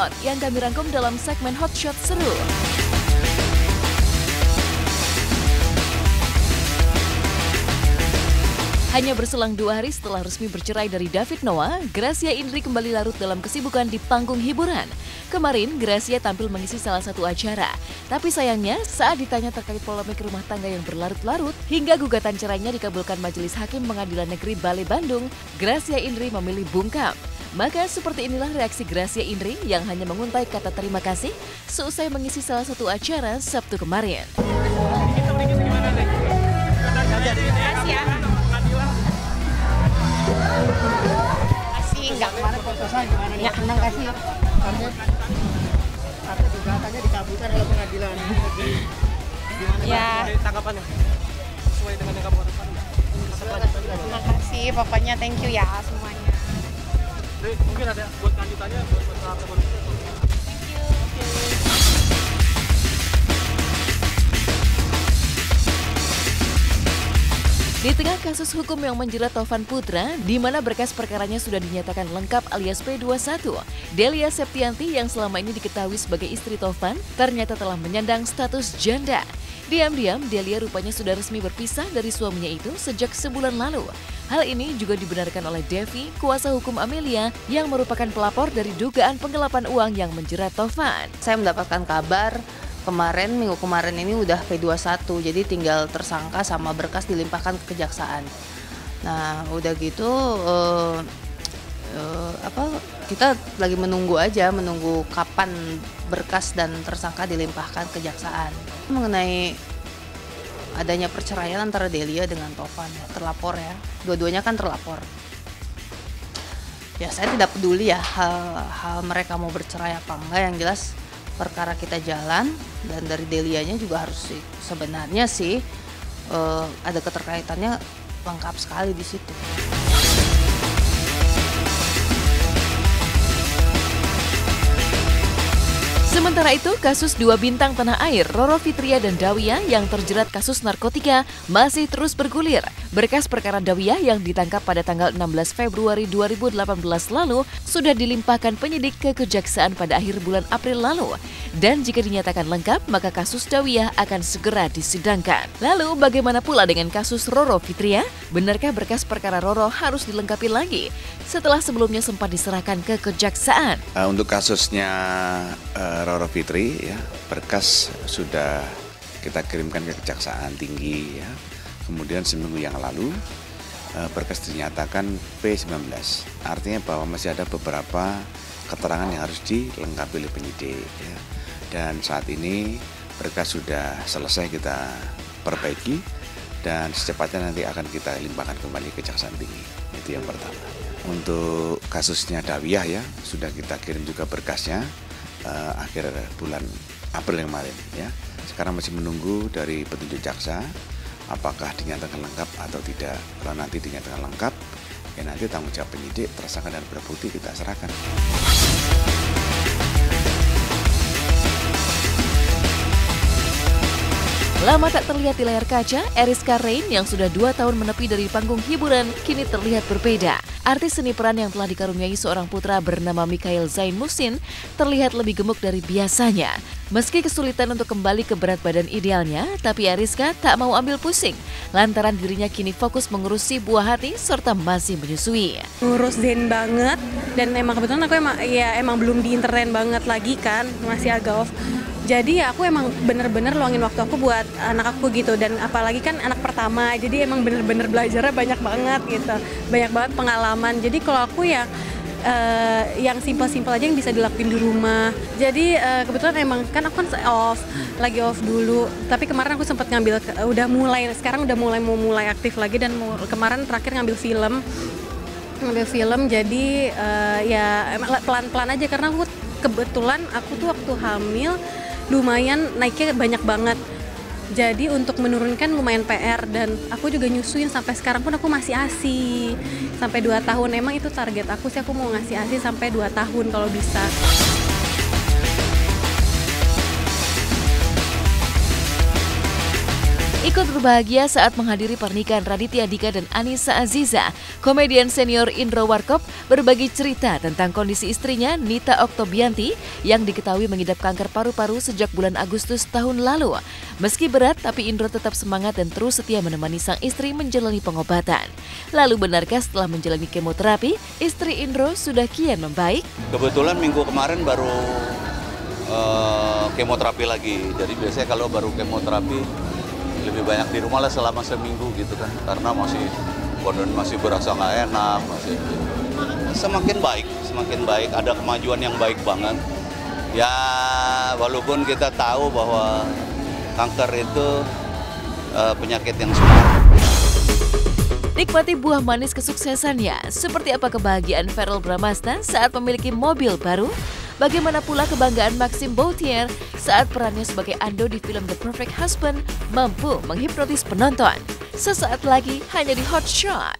hot yang kami rangkum dalam segmen Hot Shot Seru. Hanya berselang 2 hari setelah resmi bercerai dari David Noah, Gracia Indri kembali larut dalam kesibukan di panggung hiburan. Kemarin, Gracia tampil mengisi salah satu acara. Tapi sayangnya, saat ditanya terkait polemik rumah tangga yang berlarut-larut, hingga gugatan cerainya dikabulkan Majelis Hakim Pengadilan Negeri Balai Bandung, Gracia Indri memilih bungkam. Maka seperti inilah reaksi Gracia Indri yang hanya menguntai kata terima kasih seusai mengisi salah satu acara Sabtu kemarin. Kasih enggak kemana prosesnya gimana nih? Ya, senang kasih. Karena gugatannya dikabulkan oleh pengadilan negeri. Gimana ya tanggapannya? Sesuai dengan yang kamu harapkan? Terima kasih, pokoknya thank you ya semuanya. Mungkin ada buat lanjutannya buat teman-teman. Thank you. Di tengah kasus hukum yang menjerat Tovan Putra, di mana berkas perkaranya sudah dinyatakan lengkap alias P21, Delia Septianti yang selama ini diketahui sebagai istri Tovan, ternyata telah menyandang status janda. Diam-diam, Delia rupanya sudah resmi berpisah dari suaminya itu sejak sebulan lalu. Hal ini juga dibenarkan oleh Devi, kuasa hukum Amelia, yang merupakan pelapor dari dugaan penggelapan uang yang menjerat Tovan. Saya mendapatkan kabar minggu kemarin ini udah P21, jadi tinggal tersangka sama berkas dilimpahkan ke kejaksaan. Nah udah gitu kita lagi menunggu kapan berkas dan tersangka dilimpahkan ke kejaksaan. Mengenai adanya perceraian antara Delia dengan Tovan, terlapor ya, dua-duanya kan terlapor. Ya saya tidak peduli ya hal mereka mau bercerai apa enggak, yang jelas perkara kita jalan, dan dari Delianya juga harus sebenarnya sih ada keterkaitannya lengkap sekali di situ. Sementara itu, kasus 2 bintang tanah air, Roro Fitria dan Dawiyah yang terjerat kasus narkotika masih terus bergulir. Berkas perkara Dawiyah yang ditangkap pada tanggal 16 Februari 2018 lalu sudah dilimpahkan penyidik ke kejaksaan pada akhir bulan April lalu. Dan jika dinyatakan lengkap, maka kasus Dawiyah akan segera disidangkan. Lalu bagaimana pula dengan kasus Roro Fitria? Benarkah berkas perkara Roro harus dilengkapi lagi setelah sebelumnya sempat diserahkan ke kejaksaan? Untuk kasusnya Roro Fitri, ya, berkas sudah kita kirimkan ke Kejaksaan Tinggi, ya. Kemudian seminggu yang lalu berkas dinyatakan P19, artinya bahwa masih ada beberapa keterangan yang harus dilengkapi oleh penyidik, ya. Dan saat ini berkas sudah selesai kita perbaiki dan secepatnya nanti akan kita limpahkan kembali ke Kejaksaan Tinggi. Itu yang pertama. Untuk kasusnya Dawiyah, ya, sudah kita kirim juga berkasnya akhir bulan April yang kemarin, ya. Sekarang masih menunggu dari petunjuk jaksa apakah dinyatakan lengkap atau tidak. Kalau nanti dinyatakan lengkap, ya nanti tanggung jawab penyidik, tersangka dan barang bukti kita serahkan. Lama tak terlihat di layar kaca, Eriska Rein yang sudah 2 tahun menepi dari panggung hiburan kini terlihat berbeda. Artis seni peran yang telah dikaruniai seorang putra bernama Mikhail Zain Muhsin terlihat lebih gemuk dari biasanya. Meski kesulitan untuk kembali ke berat badan idealnya, tapi Eriska tak mau ambil pusing lantaran dirinya kini fokus mengurusi buah hati serta masih menyusui. Ngurus Zain banget, dan emang kebetulan aku emang belum di internet banget lagi kan, masih agak off. Jadi ya aku emang bener-bener luangin waktu aku buat anak aku gitu, dan apalagi kan anak pertama, jadi emang bener-bener belajarnya banyak banget gitu, banyak banget pengalaman. Jadi kalau aku ya yang simpel-simpel aja yang bisa dilakuin di rumah. Jadi kebetulan emang kan aku kan lagi off dulu, tapi kemarin aku sempat ngambil, sekarang udah mulai aktif lagi, dan kemarin terakhir ngambil film. Jadi ya pelan-pelan aja, karena aku kebetulan aku tuh waktu hamil lumayan naiknya banyak banget. Jadi untuk menurunkan lumayan PR, dan aku juga nyusuin sampai sekarang pun aku masih ASI sampai 2 tahun. Emang itu target aku sih, aku mau ngasih ASI sampai 2 tahun kalau bisa. Ikut berbahagia saat menghadiri pernikahan Raditya Dika dan Anissa Aziza. Komedian senior Indro Warkop berbagi cerita tentang kondisi istrinya Nita Oktobianti yang diketahui mengidap kanker paru-paru sejak bulan Agustus tahun lalu. Meski berat, tapi Indro tetap semangat dan terus setia menemani sang istri menjalani pengobatan. Lalu benarkah setelah menjalani kemoterapi, istri Indro sudah kian membaik? Kebetulan minggu kemarin baru kemoterapi lagi. Jadi biasanya kalau baru kemoterapi lebih banyak di rumah lah selama seminggu gitu kan, karena badan masih berasa nggak enak, semakin baik, ada kemajuan yang baik banget. Ya walaupun kita tahu bahwa kanker itu penyakit yang sumar. Nikmati buah manis kesuksesannya. Seperti apa kebahagiaan Verrell Bramasta saat memiliki mobil baru? Bagaimana pula kebanggaan Maxime Bautier saat perannya sebagai Ando di film The Perfect Husband mampu menghipnotis penonton? Sesaat lagi hanya di Hot Shot.